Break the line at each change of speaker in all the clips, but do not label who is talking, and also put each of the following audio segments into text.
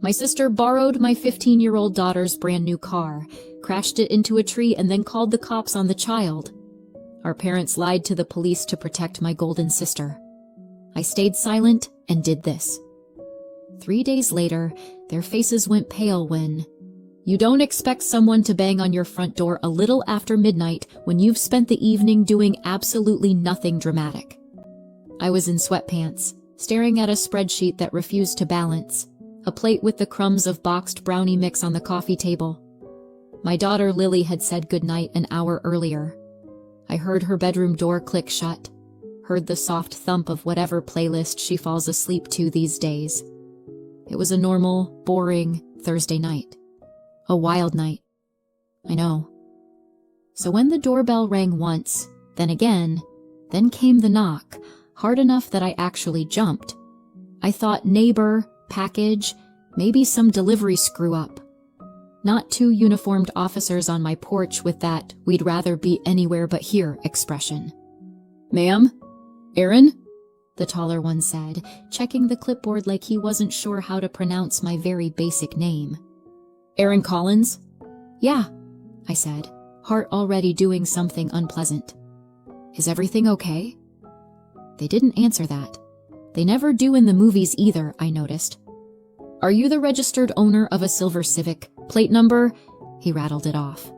My sister borrowed my 15-year-old daughter's brand new car, crashed it into a tree, and then called the cops on the child. Our parents lied to the police to protect my golden sister. I stayed silent and did this. 3 days later, their faces went pale when... You don't expect someone to bang on your front door a little after midnight when you've spent the evening doing absolutely nothing dramatic. I was in sweatpants, staring at a spreadsheet that refused to balance, a plate with the crumbs of boxed brownie mix on the coffee table. My daughter Lily had said goodnight an hour earlier. I heard her bedroom door click shut, heard the soft thump of whatever playlist she falls asleep to these days. It was a normal, boring Thursday night. A wild night. I know. So when the doorbell rang once, then again, then came the knock, hard enough that I actually jumped. I thought neighbor, package, maybe some delivery screw-up. Not two uniformed officers on my porch with that "we'd rather be anywhere but here" expression. "Ma'am? Aaron?" the taller one said, checking the clipboard like he wasn't sure how to pronounce my very basic name. "Aaron Collins?" "Yeah," I said, heart already doing something unpleasant. "Is everything okay?" They didn't answer that. They never do in the movies either, I noticed. "Are you the registered owner of a silver Civic? Plate number?" He rattled it off.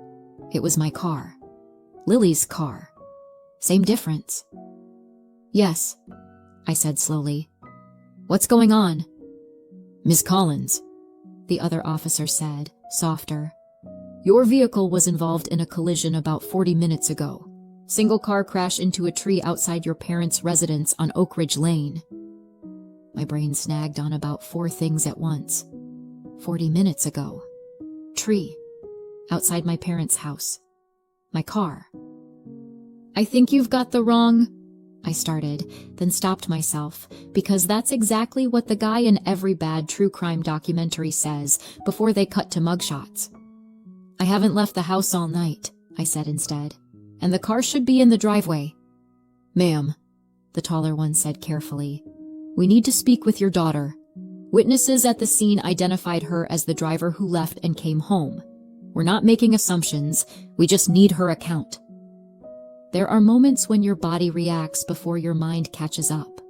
It was my car. Lily's car. Same difference. "Yes," I said slowly. "What's going on?" "Miss Collins," the other officer said, softer. "Your vehicle was involved in a collision about 40 minutes ago. Single car crash into a tree outside your parents' residence on Oak Ridge Lane." My brain snagged on about 4 things at once. 40 minutes ago. Tree. Outside my parents' house. My car. "I think you've got the wrong..." I started, then stopped myself, because that's exactly what the guy in every bad true crime documentary says before they cut to mugshots. "I haven't left the house all night," I said instead, "and the car should be in the driveway." "Ma'am," the taller one said carefully, "we need to speak with your daughter. Witnesses at the scene identified her as the driver who left and came home. We're not making assumptions, we just need her account." There are moments when your body reacts before your mind catches up.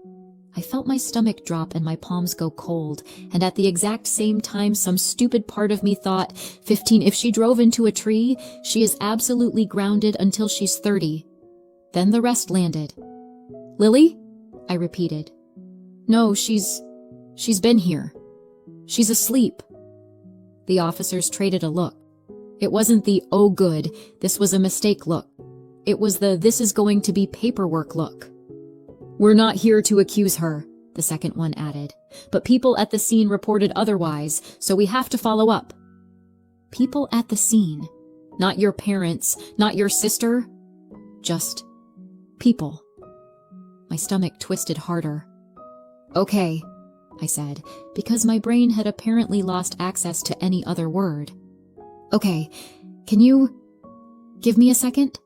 I felt my stomach drop and my palms go cold, and at the exact same time some stupid part of me thought, 15, if she drove into a tree, she is absolutely grounded until she's 30. Then the rest landed. "Lily?" I repeated. "No, she's been here. She's asleep." The officers traded a look. It wasn't the "oh good, this was a mistake" look. It was the "this is going to be paperwork" look. "We're not here to accuse her," the second one added, "but people at the scene reported otherwise, so we have to follow up." People at the scene. Not your parents, not your sister. Just people. My stomach twisted harder. "Okay," I said, because my brain had apparently lost access to any other word. "Okay, can you give me a second?"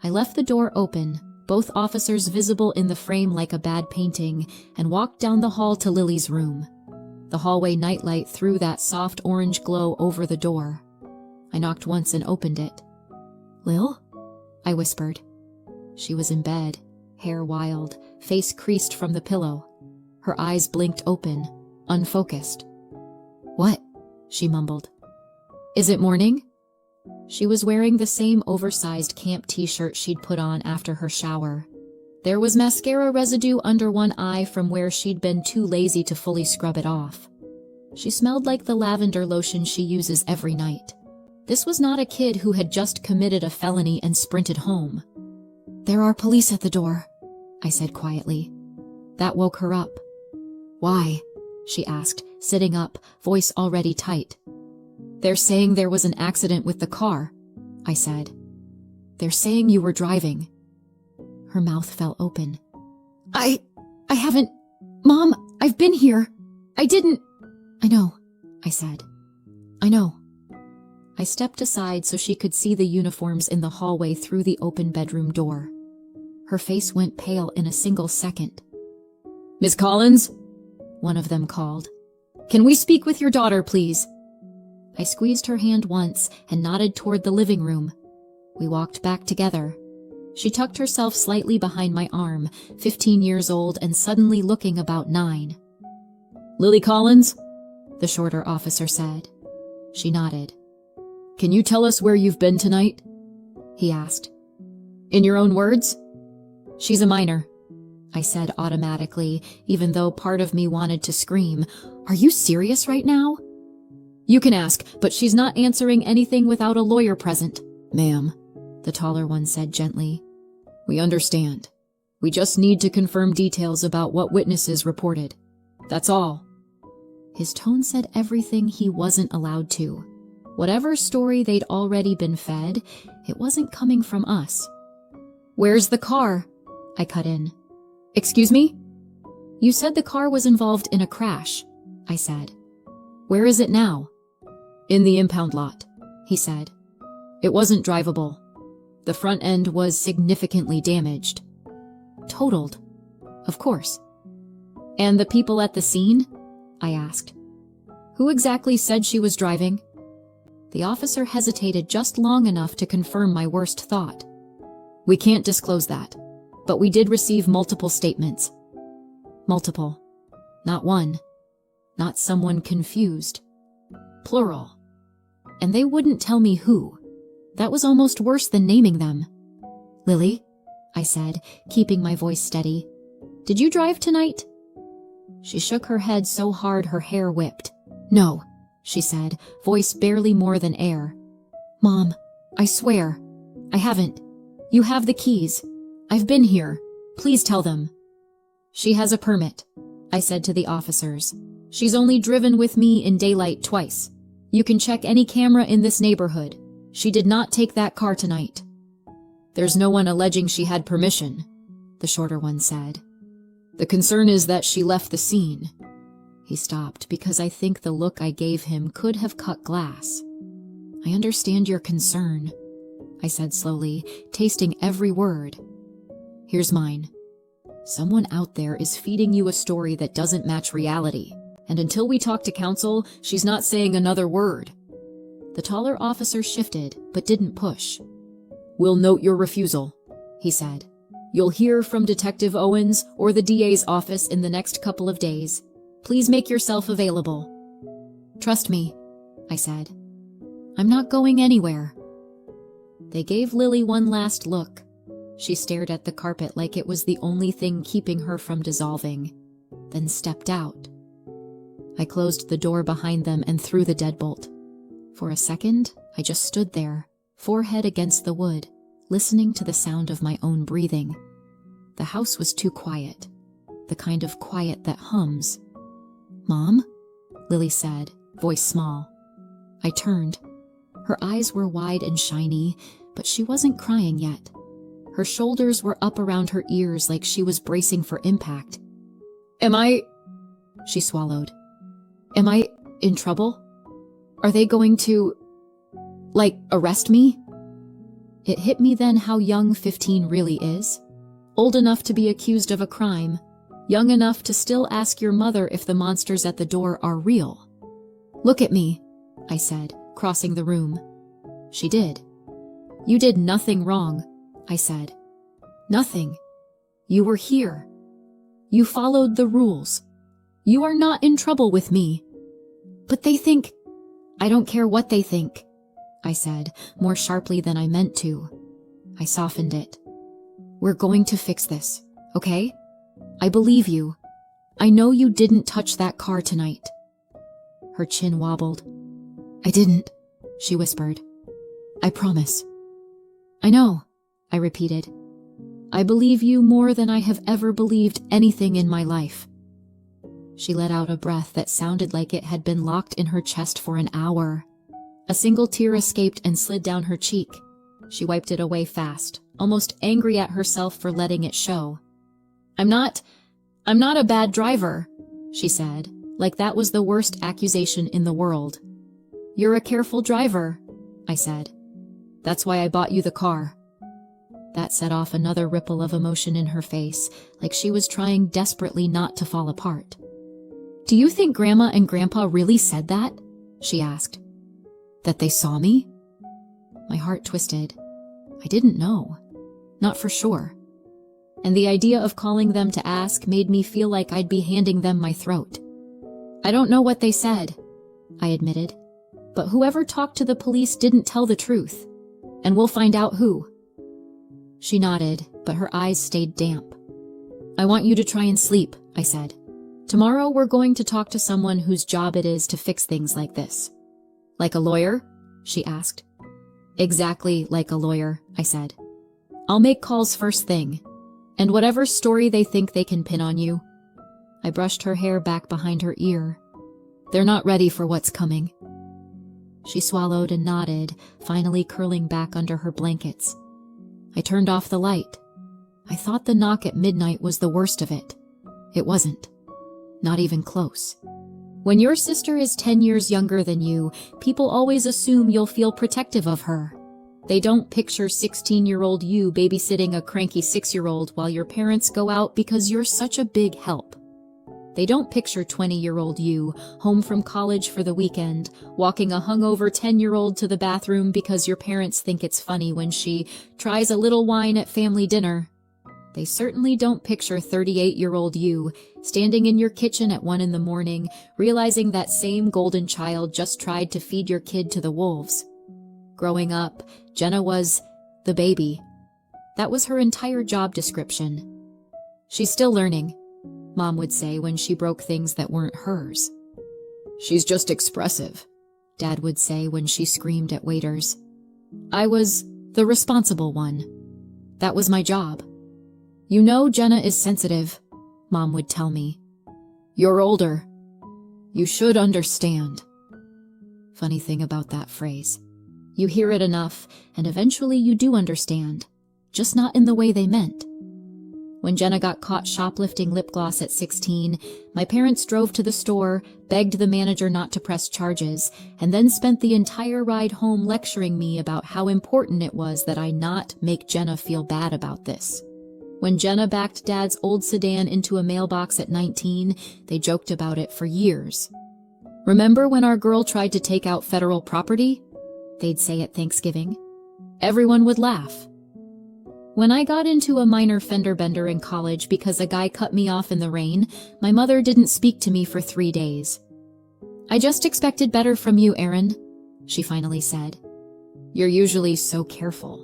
I left the door open, both officers visible in the frame like a bad painting, and walked down the hall to Lily's room. The hallway nightlight threw that soft orange glow over the door. I knocked once and opened it. "Lil?" I whispered. She was in bed, hair wild, face creased from the pillow. Her eyes blinked open, unfocused. "What?" she mumbled. "Is it morning?" She was wearing the same oversized camp t-shirt she'd put on after her shower. There was mascara residue under one eye from where she'd been too lazy to fully scrub it off. She smelled like the lavender lotion she uses every night. This was not a kid who had just committed a felony and sprinted home. "There are police at the door," I said quietly. That woke her up. "Why?" she asked, sitting up, voice already tight. "They're saying there was an accident with the car," I said. "They're saying you were driving." Her mouth fell open. I haven't... Mom, I've been here. I didn't..." "I know," I said. "I know." I stepped aside so she could see the uniforms in the hallway through the open bedroom door. Her face went pale in a single second. "Miss Collins?" one of them called. Can we speak with your daughter, please? I squeezed her hand once and nodded toward the living room. We walked back together. She tucked herself slightly behind my arm, 15 years old and suddenly looking about 9. Lily Collins? The shorter officer said. She nodded. Can you tell us where you've been tonight? He asked. In your own words? She's a minor, I said automatically, even though part of me wanted to scream. Are you serious right now? You can ask, but she's not answering anything without a lawyer present. Ma'am, the taller one said gently. We understand. We just need to confirm details about what witnesses reported. That's all. His tone said everything he wasn't allowed to. Whatever story they'd already been fed, it wasn't coming from us. Where's the car? I cut in. Excuse me? You said the car was involved in a crash, I said. Where is it now? In the impound lot, he said. It wasn't drivable. The front end was significantly damaged. Totaled, of course. And the people at the scene? I asked. Who exactly said she was driving? The officer hesitated just long enough to confirm my worst thought. We can't disclose that, but we did receive multiple statements. Multiple. Not one. Not someone confused. Plural. And they wouldn't tell me who. That was almost worse than naming them. Lily, I said, keeping my voice steady. Did you drive tonight? She shook her head so hard her hair whipped. No, she said, voice barely more than air. Mom, I swear, I haven't. You have the keys. I've been here. Please tell them. She has a permit, I said to the officers. She's only driven with me in daylight twice. You can check any camera in this neighborhood. She did not take that car tonight. There's no one alleging she had permission, the shorter one said. The concern is that she left the scene. He stopped because I think the look I gave him could have cut glass. I understand your concern, I said slowly, tasting every word. Here's mine. Someone out there is feeding you a story that doesn't match reality, and until we talk to counsel, she's not saying another word. The taller officer shifted, but didn't push. We'll note your refusal, he said. You'll hear from Detective Owens or the DA's office in the next couple of days. Please make yourself available. Trust me, I said. I'm not going anywhere. They gave Lily one last look. She stared at the carpet like it was the only thing keeping her from dissolving, then stepped out. I closed the door behind them and threw the deadbolt. For a second, I just stood there, forehead against the wood, listening to the sound of my own breathing. The house was too quiet, the kind of quiet that hums. Mom? Lily said, voice small. I turned. Her eyes were wide and shiny, but she wasn't crying yet. Her shoulders were up around her ears like she was bracing for impact. Am I... She swallowed. Am I in trouble? Are they going to... arrest me? It hit me then how young 15 really is. Old enough to be accused of a crime. Young enough to still ask your mother if the monsters at the door are real. Look at me, I said, crossing the room. She did. You did nothing wrong, I said. Nothing. You were here. You followed the rules. You are not in trouble with me. But they think... I don't care what they think, I said, more sharply than I meant to. I softened it. We're going to fix this, okay? I believe you. I know you didn't touch that car tonight. Her chin wobbled. I didn't, she whispered. I promise. I know, I repeated. I believe you more than I have ever believed anything in my life. She let out a breath that sounded like it had been locked in her chest for an hour. A single tear escaped and slid down her cheek. She wiped it away fast, almost angry at herself for letting it show. I'm not a bad driver, she said, like that was the worst accusation in the world. You're a careful driver, I said. That's why I bought you the car. That set off another ripple of emotion in her face, like she was trying desperately not to fall apart. "Do you think Grandma and Grandpa really said that?" she asked. "That they saw me?" My heart twisted. I didn't know. Not for sure. And the idea of calling them to ask made me feel like I'd be handing them my throat. "I don't know what they said," I admitted. "But whoever talked to the police didn't tell the truth. And we'll find out who." She nodded, but her eyes stayed damp. "I want you to try and sleep," I said. "Tomorrow we're going to talk to someone whose job it is to fix things like this." "Like a lawyer?" she asked. "Exactly like a lawyer," I said. "I'll make calls first thing. And whatever story they think they can pin on you." I brushed her hair back behind her ear. "They're not ready for what's coming." She swallowed and nodded, finally curling back under her blankets. I turned off the light. I thought the knock at midnight was the worst of it. It wasn't. Not even close. When your sister is 10 years younger than you, people always assume you'll feel protective of her. They don't picture 16-year-old you babysitting a cranky 6-year-old while your parents go out because you're such a big help. They don't picture 20-year-old you, home from college for the weekend, walking a hungover 10-year-old to the bathroom because your parents think it's funny when she tries a little wine at family dinner. They certainly don't picture 38-year-old you, standing in your kitchen at 1 a.m, realizing that same golden child just tried to feed your kid to the wolves. Growing up, Jenna was the baby. That was her entire job description. "She's still learning," Mom would say when she broke things that weren't hers. "She's just expressive," Dad would say when she screamed at waiters. I was the responsible one. That was my job. "You know Jenna is sensitive," Mom would tell me. "You're older. You should understand." Funny thing about that phrase. You hear it enough, and eventually you do understand, just not in the way they meant. When Jenna got caught shoplifting lip gloss at 16, my parents drove to the store, begged the manager not to press charges, and then spent the entire ride home lecturing me about how important it was that I not make Jenna feel bad about this. When Jenna backed Dad's old sedan into a mailbox at 19, they joked about it for years. "Remember when our girl tried to take out federal property?" they'd say at Thanksgiving. Everyone would laugh. When I got into a minor fender bender in college because a guy cut me off in the rain, my mother didn't speak to me for 3 days. "I just expected better from you, Erin," she finally said. "You're usually so careful."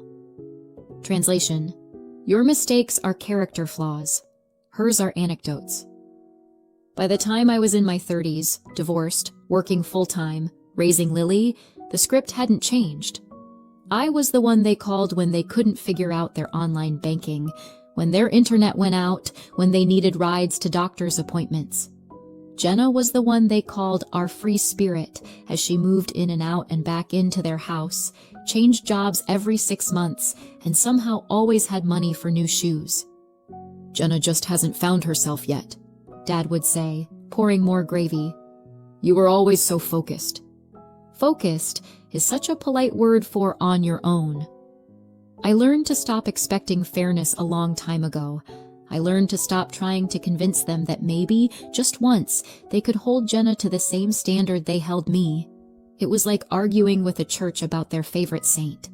Translation: your mistakes are character flaws. Hers are anecdotes. By the time I was in my 30s, divorced, working full-time, raising Lily, the script hadn't changed. I was the one they called when they couldn't figure out their online banking, when their internet went out, when they needed rides to doctor's appointments. Jenna was the one they called our free spirit as she moved in and out and back into their house, changed jobs every 6 months, and somehow always had money for new shoes. "Jenna just hasn't found herself yet," Dad would say, pouring more gravy. "You were always so focused." Focused is such a polite word for on your own. I learned to stop expecting fairness a long time ago. I learned to stop trying to convince them that maybe, just once, they could hold Jenna to the same standard they held me. It was like arguing with a church about their favorite saint.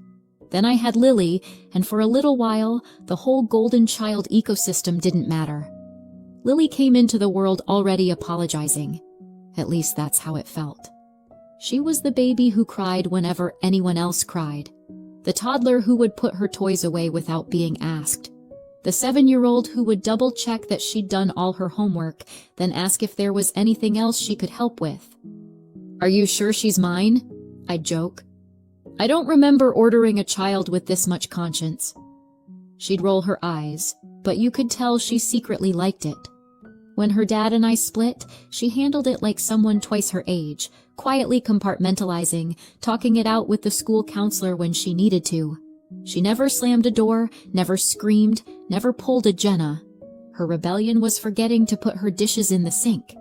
Then I had Lily, and for a little while, the whole golden child ecosystem didn't matter. Lily came into the world already apologizing. At least that's how it felt. She was the baby who cried whenever anyone else cried. The toddler who would put her toys away without being asked. The 7-year-old who would double-check that she'd done all her homework, then ask if there was anything else she could help with. "Are you sure she's mine?" I'd joke. "I don't remember ordering a child with this much conscience." She'd roll her eyes, but you could tell she secretly liked it. When her dad and I split, she handled it like someone twice her age, quietly compartmentalizing, talking it out with the school counselor when she needed to. She never slammed a door, never screamed, never pulled a Jenna. Her rebellion was forgetting to put her dishes in the sink.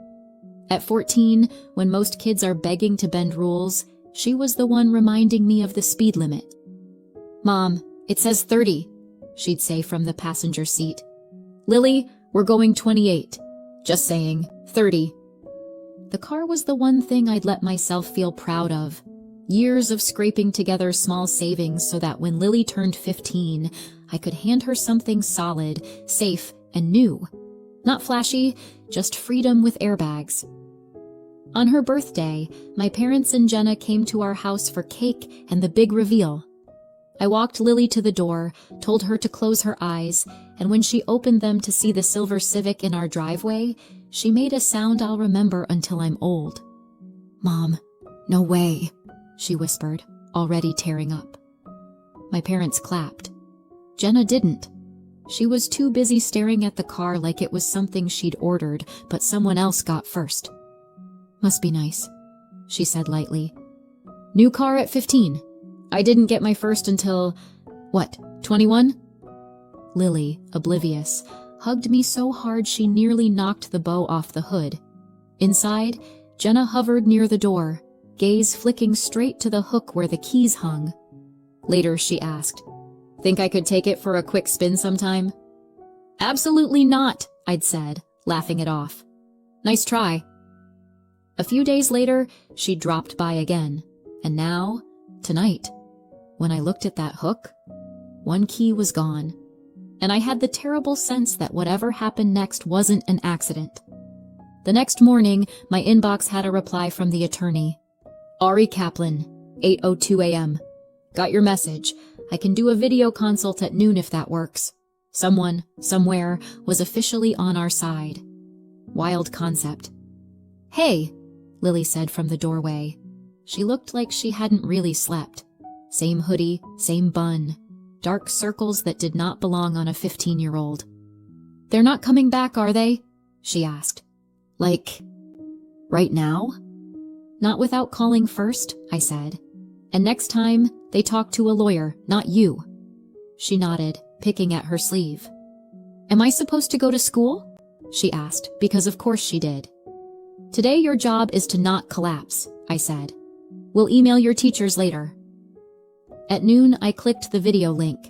At 14, when most kids are begging to bend rules, she was the one reminding me of the speed limit. "Mom, it says 30, she'd say from the passenger seat. "Lily, we're going 28. Just saying, 30. The car was the one thing I'd let myself feel proud of. Years of scraping together small savings so that when Lily turned 15, I could hand her something solid, safe, and new. Not flashy, just freedom with airbags. On her birthday, my parents and Jenna came to our house for cake and the big reveal. I walked Lily to the door, told her to close her eyes, and when she opened them to see the silver Civic in our driveway, she made a sound I'll remember until I'm old. "Mom, no way," she whispered, already tearing up. My parents clapped. Jenna didn't. She was too busy staring at the car like it was something she'd ordered, but someone else got first. "Must be nice," she said lightly. "New car at 15. I didn't get my first until, 21? Lily, oblivious, hugged me so hard she nearly knocked the bow off the hood. Inside, Jenna hovered near the door, gaze flicking straight to the hook where the keys hung. Later she asked, "Think I could take it for a quick spin sometime?" "Absolutely not," I'd said, laughing it off. "Nice try." A few days later, she dropped by again, and now, tonight, when I looked at that hook, one key was gone, and I had the terrible sense that whatever happened next wasn't an accident. The next morning, my inbox had a reply from the attorney. "Ari Kaplan, 8:02 a.m. Got your message. I can do a video consult at noon if that works. Someone, somewhere, was officially on our side." Wild concept. "Hey," Lily said from the doorway. She looked like she hadn't really slept. Same hoodie, same bun. Dark circles that did not belong on a 15-year-old. "They're not coming back, are they?" she asked. "Like, right now?" "Not without calling first," I said. "And next time, they talk to a lawyer, not you." She nodded, picking at her sleeve. "Am I supposed to go to school?" she asked, because of course she did. "Today your job is to not collapse," I said. "We'll email your teachers later." At noon, I clicked the video link.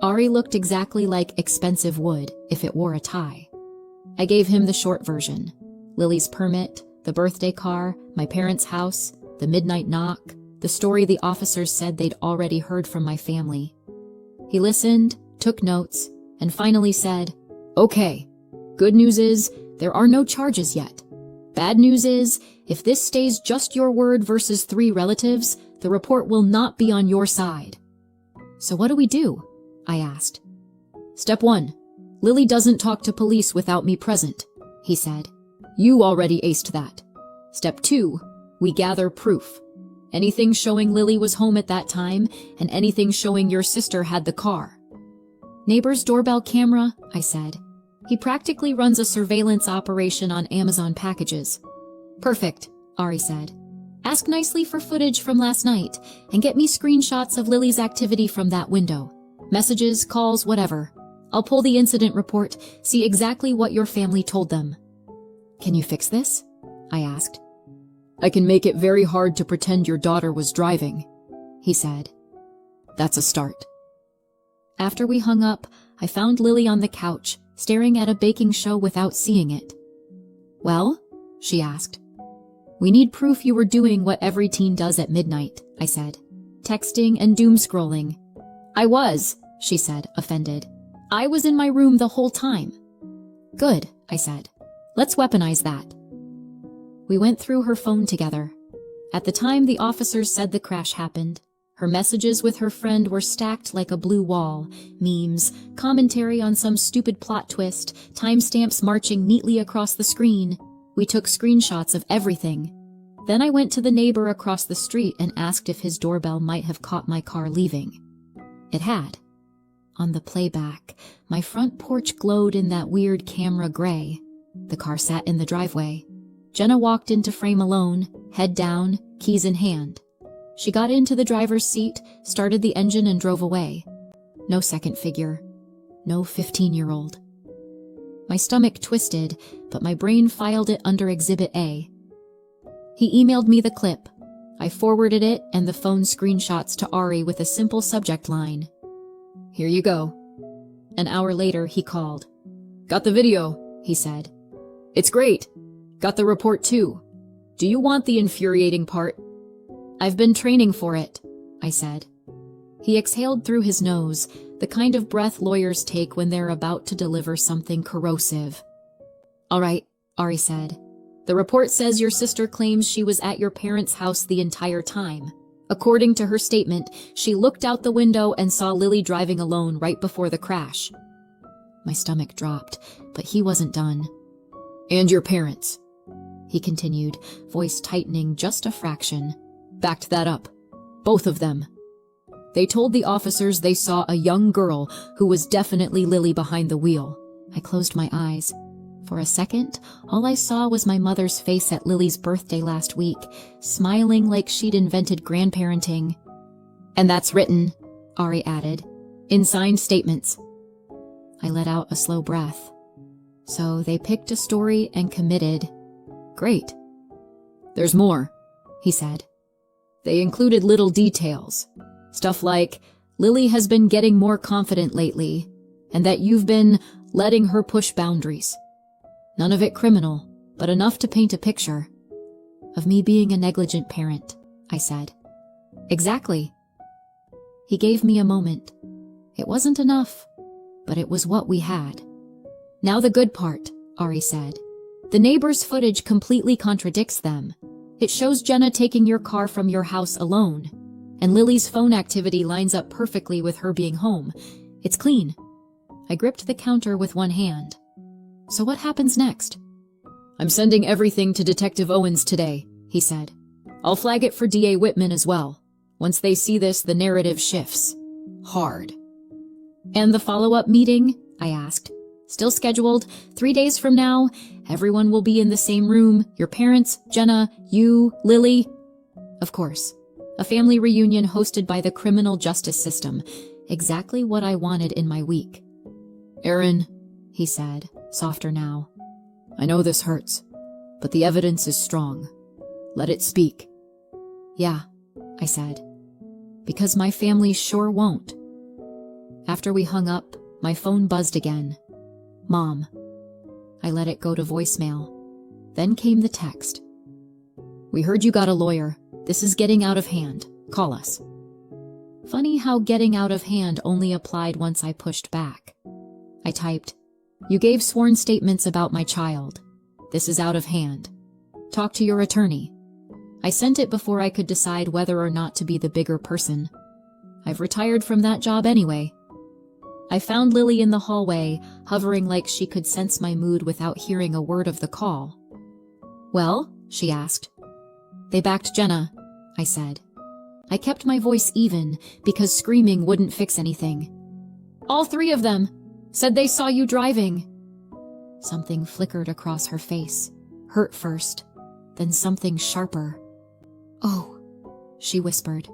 Ari looked exactly like expensive wood if it wore a tie. I gave him the short version. Lily's permit, the birthday car, my parents' house, the midnight knock, the story the officers said they'd already heard from my family. He listened, took notes, and finally said, "Okay, good news is there are no charges yet. Bad news is, if this stays just your word versus 3 relatives, the report will not be on your side." "So what do we do?" I asked. "Step 1. Lily doesn't talk to police without me present," he said. "You already aced that. Step 2. We gather proof. Anything showing Lily was home at that time, and anything showing your sister had the car." "Neighbor's doorbell camera," I said. "He practically runs a surveillance operation on Amazon packages." "Perfect," Ari said. "Ask nicely for footage from last night, and get me screenshots of Lily's activity from that window. Messages, calls, whatever. I'll pull the incident report, see exactly what your family told them." "Can you fix this?" I asked. "I can make it very hard to pretend your daughter was driving," he said. "That's a start." After we hung up, I found Lily on the couch, staring at a baking show without seeing it. "Well?" she asked. "We need proof you were doing what every teen does at midnight," I said. "Texting and doom scrolling." "I was," she said, offended. "I was in my room the whole time." "Good," I said. "Let's weaponize that." We went through her phone together. At the time the officers said the crash happened, her messages with her friend were stacked like a blue wall, memes, commentary on some stupid plot twist, timestamps marching neatly across the screen. We took screenshots of everything. Then I went to the neighbor across the street and asked if his doorbell might have caught my car leaving. It had. On the playback, my front porch glowed in that weird camera gray. The car sat in the driveway. Jenna walked into frame alone, head down, keys in hand. She got into the driver's seat, started the engine and drove away. No second figure. No 15-year-old. My stomach twisted, but my brain filed it under Exhibit A. He emailed me the clip. I forwarded it and the phone screenshots to Ari with a simple subject line. "Here you go." An hour later, he called. "Got the video," he said. "It's great. Got the report too. Do you want the infuriating part? I've been training for it, I said. He exhaled through his nose, the kind of breath lawyers take when they're about to deliver something corrosive. All right, Ari said. The report says your sister claims she was at your parents' house the entire time. According to her statement, she looked out the window and saw Lily driving alone right before the crash. My stomach dropped, but he wasn't done. And your parents, he continued, voice tightening just a fraction, backed that up. Both of them. They told the officers they saw a young girl who was definitely Lily behind the wheel. I closed my eyes. For a second, all I saw was my mother's face at Lily's birthday last week, smiling like she'd invented grandparenting. And that's written, Ari added, in signed statements. I let out a slow breath. So they picked a story and committed. Great. There's more, he said. They included little details. Stuff like, Lily has been getting more confident lately, and that you've been letting her push boundaries. None of it criminal, but enough to paint a picture. Of me being a negligent parent, I said. Exactly. He gave me a moment. It wasn't enough, but it was what we had. Now the good part, Ari said. The neighbor's footage completely contradicts them. It shows Jenna taking your car from your house alone, and Lily's phone activity lines up perfectly with her being home. It's clean. I gripped the counter with one hand. So what happens next? I'm sending everything to Detective Owens today, he said. I'll flag it for DA Whitman as well. Once they see this, the narrative shifts. Hard. And the follow-up meeting? I asked. Still scheduled. 3 days from now. Everyone will be in the same room. Your parents, Jenna, you, Lily. Of course. A family reunion hosted by the criminal justice system. Exactly what I wanted in my week. Erin, he said, softer now. I know this hurts, but the evidence is strong. Let it speak. Yeah, I said. Because my family sure won't. After we hung up, my phone buzzed again. Mom. I let it go to voicemail. Then came the text. We heard you got a lawyer. This is getting out of hand. Call us. Funny how getting out of hand only applied once I pushed back. I typed, You gave sworn statements about my child. This is out of hand. Talk to your attorney. I sent it before I could decide whether or not to be the bigger person. I've retired from that job anyway. I found Lily in the hallway, hovering like she could sense my mood without hearing a word of the call. Well, she asked. They backed Jenna, I said. I kept my voice even because screaming wouldn't fix anything. All 3 of them said they saw you driving. Something flickered across her face, hurt first, then something sharper. Oh, she whispered.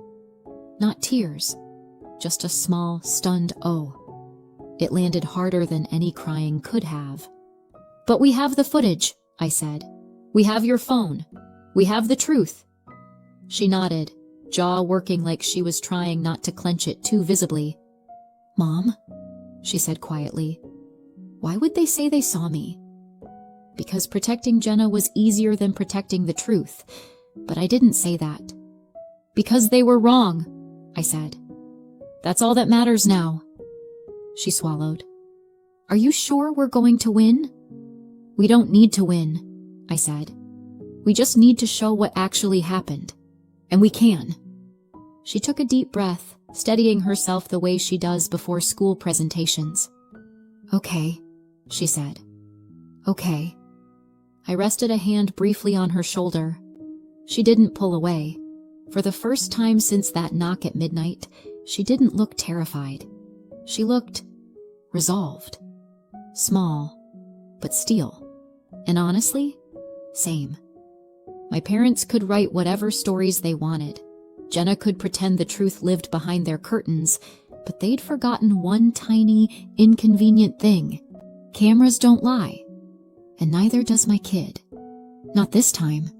Not tears, just a small, stunned oh. It landed harder than any crying could have. But we have the footage, I said. We have your phone. We have the truth. She nodded, jaw working like she was trying not to clench it too visibly. Mom, she said quietly. Why would they say they saw me? Because protecting Jenna was easier than protecting the truth, but I didn't say that. Because they were wrong, I said. That's all that matters now. She swallowed. Are you sure we're going to win? We don't need to win, I said. We just need to show what actually happened. And we can. She took a deep breath, steadying herself the way she does before school presentations. Okay, she said. Okay. I rested a hand briefly on her shoulder. She didn't pull away. For the first time since that knock at midnight, she didn't look terrified. She looked resolved. Small, but steel. And honestly, same. My parents could write whatever stories they wanted. Jenna could pretend the truth lived behind their curtains, but they'd forgotten one tiny, inconvenient thing. Cameras don't lie. And neither does my kid. Not this time.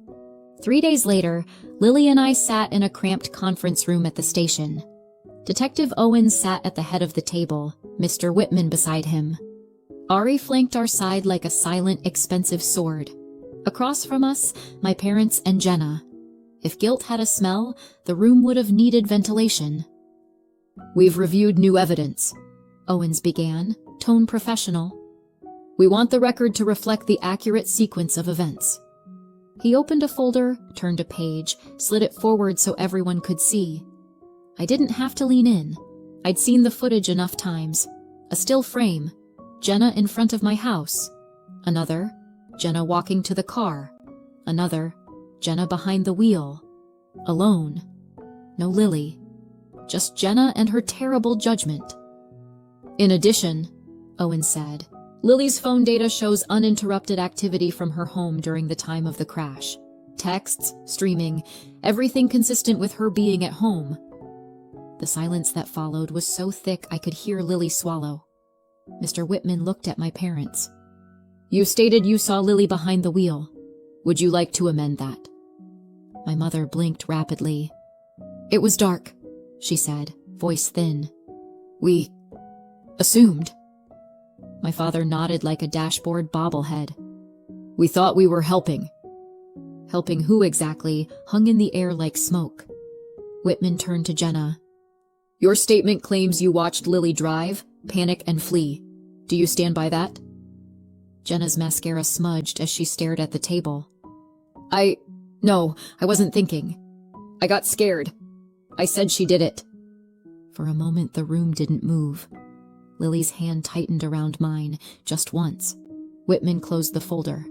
3 days later, Lily and I sat in a cramped conference room at the station. Detective Owens sat at the head of the table, Mr. Whitman beside him. Ari flanked our side like a silent, expensive sword. Across from us, my parents and Jenna. If guilt had a smell, the room would have needed ventilation.
"We've reviewed new evidence,"
Owens began, tone professional.
"We want the record to reflect the accurate sequence of events."
He opened a folder, turned a page, slid it forward so everyone could see. I didn't have to lean in. I'd seen the footage enough times. A still frame, Jenna in front of my house. Another, Jenna walking to the car. Another, Jenna behind the wheel. Alone. No Lily. Just Jenna and her terrible judgment.
"In addition,"
Owen said,
"Lily's phone data shows uninterrupted activity from her home during the time of the crash. Texts, streaming, everything consistent with her being at home."
The silence that followed was so thick I could hear Lily swallow. Mr. Whitman looked at my parents.
"You stated you saw Lily behind the wheel. Would you like to amend that?"
My mother blinked rapidly.
"It was dark,"
she said, voice thin.
"We assumed."
My father nodded like a dashboard bobblehead.
"We thought we were helping."
Helping who exactly hung in the air like smoke. Whitman turned to Jenna.
"Your statement claims you watched Lily drive, panic, and flee. Do you stand by that?"
Jenna's mascara smudged as she stared at the table.
No, I wasn't thinking. I got scared. I said she did it."
For a moment the room didn't move. Lily's hand tightened around mine, just once. Whitman closed the folder.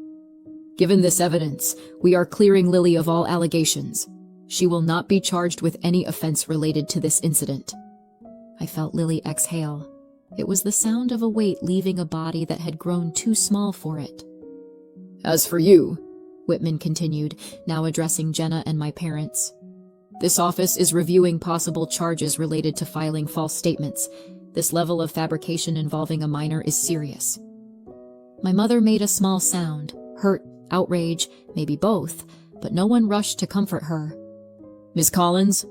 "Given this evidence, we are clearing Lily of all allegations. She will not be charged with any offense related to this incident."
I felt Lily exhale. It was the sound of a weight leaving a body that had grown too small for it.
"As for you,"
Whitman continued, now addressing Jenna and my parents,
"this office is reviewing possible charges related to filing false statements. This level of fabrication involving a minor is serious."
My mother made a small sound, hurt, outrage, maybe both, but no one rushed to comfort her.
"Ms. Collins?"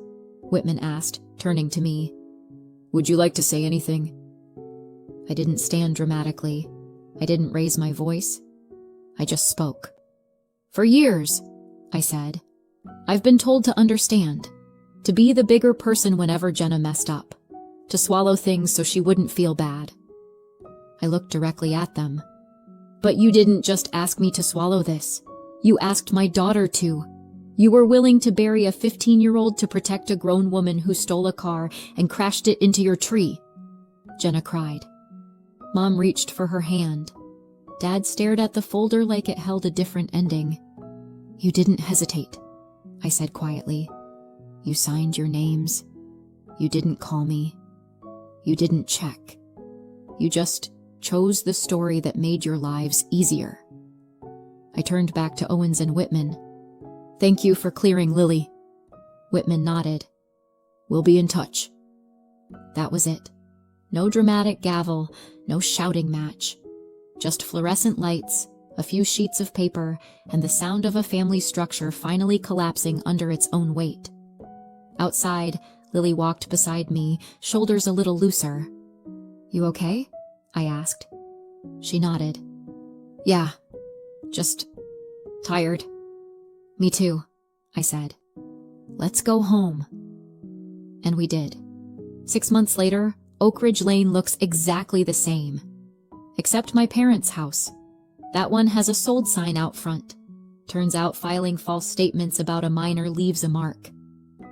Whitman asked, turning to me.
"Would you like to say anything?"
I didn't stand dramatically. I didn't raise my voice. I just spoke. "For years," I said, "I've been told to understand, to be the bigger person whenever Jenna messed up, to swallow things so she wouldn't feel bad." I looked directly at them. "But you didn't just ask me to swallow this. You asked my daughter to. You were willing to bury a 15-year-old to protect a grown woman who stole a car and crashed it into your tree." Jenna cried. Mom reached for her hand. Dad stared at the folder like it held a different ending. "You didn't hesitate," I said quietly. "You signed your names. You didn't call me. You didn't check. You just chose the story that made your lives easier." I turned back to Owens and Whitman. "Thank you for clearing Lily." Whitman nodded. "We'll be in touch." That was it. No dramatic gavel, no shouting match. Just fluorescent lights, a few sheets of paper, and the sound of a family structure finally collapsing under its own weight. Outside, Lily walked beside me, shoulders a little looser. "You okay?" I asked. She nodded. "Yeah, just tired." "Me too," I said. "Let's go home." And we did. 6 months later, Oak Ridge Lane looks exactly the same. Except my parents' house. That one has a sold sign out front. Turns out filing false statements about a minor leaves a mark.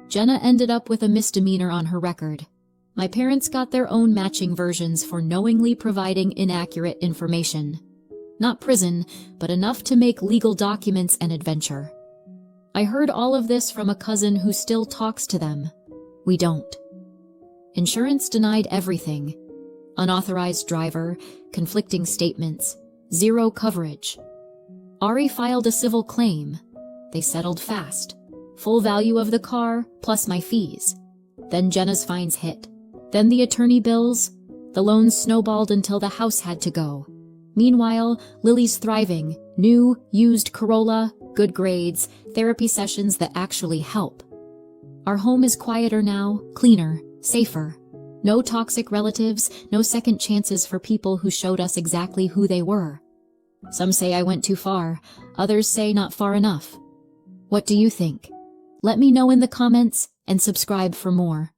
Jenna ended up with a misdemeanor on her record. My parents got their own matching versions for knowingly providing inaccurate information. Not prison, but enough to make legal documents an adventure. I heard all of this from a cousin who still talks to them. We don't. Insurance denied everything. Unauthorized driver, conflicting statements, zero coverage. Ari filed a civil claim. They settled fast. Full value of the car, plus my fees. Then Jenna's fines hit. Then the attorney bills. The loans snowballed until the house had to go. Meanwhile, Lily's thriving. New, used Corolla, good grades, therapy sessions that actually help. Our home is quieter now, cleaner, safer. No toxic relatives, no second chances for people who showed us exactly who they were. Some say I went too far. Others say not far enough. What do you think? Let me know in the comments and subscribe for more.